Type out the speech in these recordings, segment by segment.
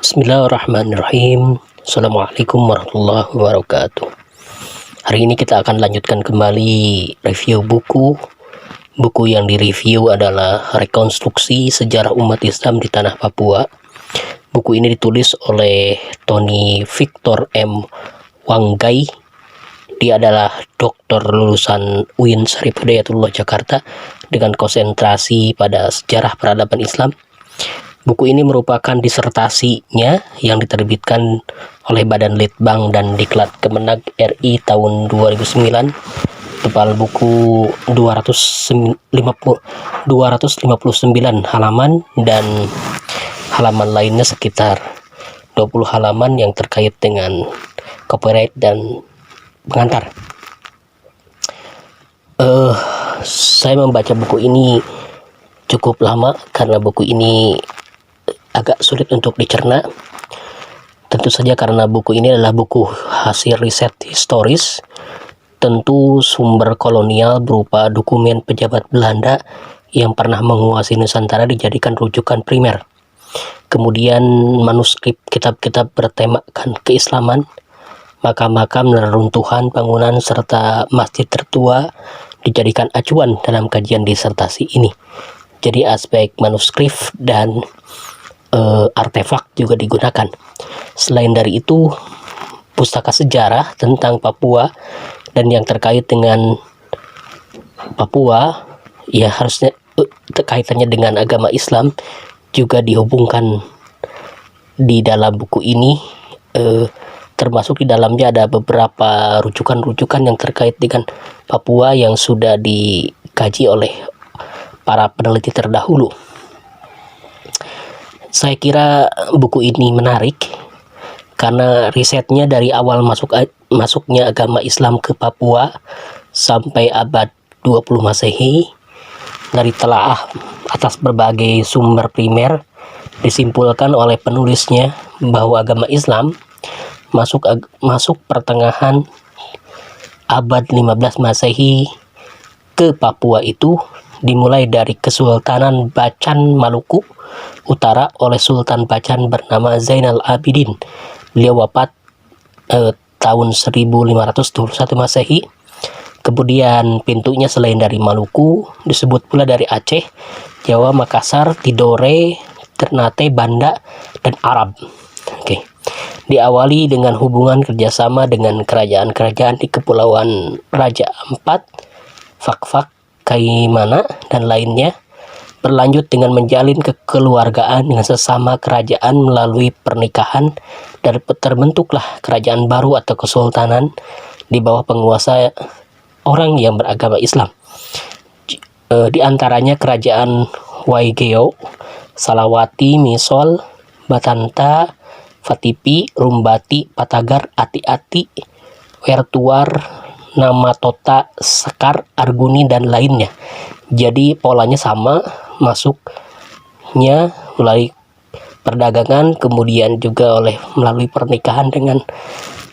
Bismillahirrahmanirrahim. Assalamualaikum warahmatullahi wabarakatuh. Hari ini kita akan lanjutkan kembali review buku. Buku yang direview adalah Rekonstruksi Sejarah Umat Islam di Tanah Papua. Buku ini ditulis oleh Tony Victor M. Wanggai. Dia adalah doktor lulusan UIN Syarif Hidayatullah Jakarta dengan konsentrasi pada sejarah peradaban Islam. Buku ini merupakan disertasinya yang diterbitkan oleh Badan Litbang dan Diklat Kemenag RI tahun 2009. Tebal buku 259 halaman dan halaman lainnya sekitar 20 halaman yang terkait dengan copyright dan pengantar. Saya membaca buku ini cukup lama karena buku ini agak sulit untuk dicerna. Tentu saja karena buku ini adalah buku hasil riset historis. Tentu sumber kolonial berupa dokumen pejabat Belanda yang pernah menguasai Nusantara dijadikan rujukan primer. Kemudian manuskrip kitab-kitab bertemakan keislaman, makam-makam, reruntuhan bangunan serta masjid tertua dijadikan acuan dalam kajian disertasi ini. Jadi aspek manuskrip dan artefak juga digunakan. Selain dari itu, pustaka sejarah tentang Papua dan yang terkait dengan Papua, ya harusnya kaitannya dengan agama Islam juga dihubungkan di dalam buku ini. Termasuk di dalamnya ada beberapa rujukan-rujukan yang terkait dengan Papua yang sudah dikaji oleh para peneliti terdahulu. Saya kira buku ini menarik karena risetnya dari awal masuknya agama Islam ke Papua sampai abad 20 Masehi. Dari telaah atas berbagai sumber primer disimpulkan oleh penulisnya bahwa agama Islam masuk pertengahan abad 15 Masehi ke Papua itu dimulai dari Kesultanan Bacan Maluku Utara oleh Sultan Bacan bernama Zainal Abidin. Beliau wafat tahun 1521 Masehi. Kemudian pintunya selain dari Maluku disebut pula dari Aceh, Jawa, Makassar, Tidore, Ternate, Banda, dan Arab. Diawali dengan hubungan kerjasama dengan kerajaan-kerajaan di Kepulauan Raja Ampat, Fakfak, Kaimana, dan lainnya, berlanjut dengan menjalin kekeluargaan dengan sesama kerajaan melalui pernikahan, dan terbentuklah kerajaan baru atau kesultanan di bawah penguasa orang yang beragama Islam. Di antaranya kerajaan Waigeo, Salawati, Misol, Batanta, Fatipi, Rumbati, Patagar, Ati-Ati, Wertuar, Namatota, Sekar, Arguni, dan lainnya. Jadi polanya sama, masuknya melalui perdagangan, kemudian juga melalui pernikahan dengan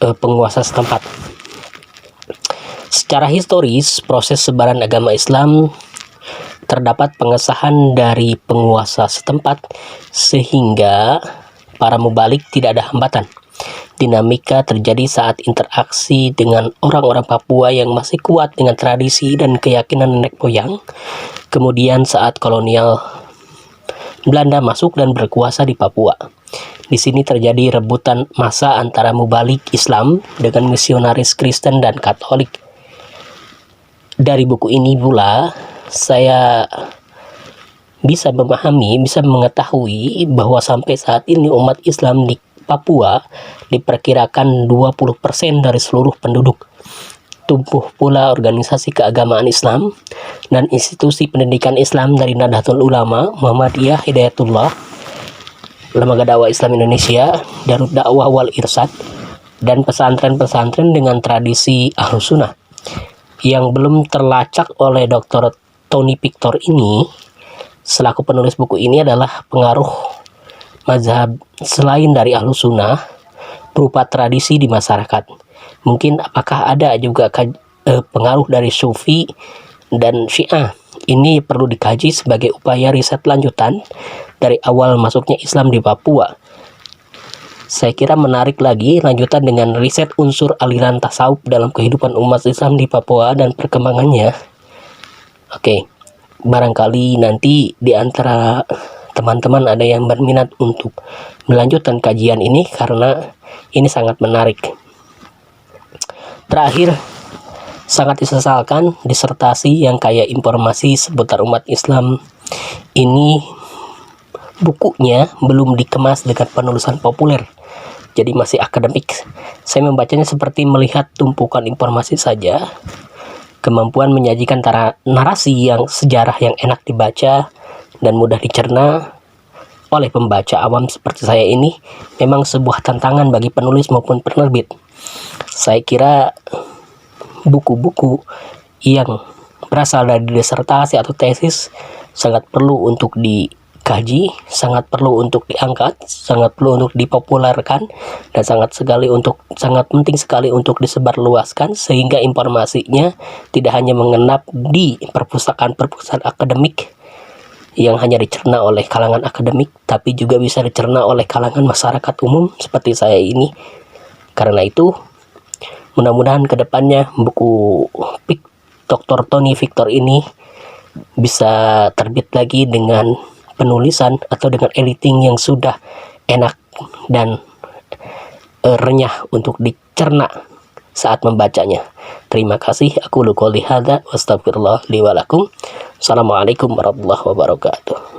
penguasa setempat. Secara historis, proses sebaran agama Islam terdapat pengesahan dari penguasa setempat sehingga para mubalik tidak ada hambatan. Dinamika terjadi saat interaksi dengan orang-orang Papua yang masih kuat dengan tradisi dan keyakinan nenek moyang. Kemudian saat kolonial Belanda masuk dan berkuasa di Papua. Di sini terjadi rebutan massa antara mubalik Islam dengan misionaris Kristen dan Katolik. Dari buku ini pula saya bisa mengetahui bahwa sampai saat ini umat Islam di Papua diperkirakan 20% dari seluruh penduduk. Tumbuh pula organisasi keagamaan Islam dan institusi pendidikan Islam dari Nahdlatul Ulama, Muhammadiyah, Hidayatullah, Lembaga Dakwah Islam Indonesia, Darut Dakwah wal Irsyad, dan pesantren-pesantren dengan tradisi Ahlus Sunnah. Yang belum terlacak oleh Dr. Tony Victor ini selaku penulis buku ini adalah pengaruh mazhab selain dari Ahlus Sunnah berupa tradisi di masyarakat. Mungkin apakah ada juga pengaruh dari Sufi dan Syiah. Ini perlu dikaji sebagai upaya riset lanjutan dari awal masuknya Islam di Papua. Saya kira menarik lagi lanjutan dengan riset unsur aliran tasawuf dalam kehidupan umat Islam di Papua dan perkembangannya. Oke, barangkali nanti di antara teman-teman ada yang berminat untuk melanjutkan kajian ini karena ini sangat menarik. Terakhir, sangat disesalkan disertasi yang kaya informasi seputar umat Islam ini bukunya belum dikemas dengan penulisan populer, jadi masih akademik. Saya membacanya seperti melihat tumpukan informasi saja. Kemampuan menyajikan narasi yang sejarah yang enak dibaca dan mudah dicerna oleh pembaca awam seperti saya ini memang sebuah tantangan bagi penulis maupun penerbit. Saya kira buku-buku yang berasal dari disertasi atau tesis sangat perlu untuk dikaji, sangat perlu untuk diangkat, sangat perlu untuk dipopulerkan, dan sangat penting sekali untuk disebarluaskan sehingga informasinya tidak hanya mengendap di perpustakaan-perpustakaan akademik yang hanya dicerna oleh kalangan akademik, tapi juga bisa dicerna oleh kalangan masyarakat umum seperti saya ini. Karena itu, mudah-mudahan kedepannya buku Dr. Tony Victor ini bisa terbit lagi dengan penulisan atau dengan editing yang sudah enak dan renyah untuk dicerna saat membacanya. Terima kasih. Aku qouli hadza wa astaghfirullah li wa lakum. Assalamualaikum warahmatullahi wabarakatuh.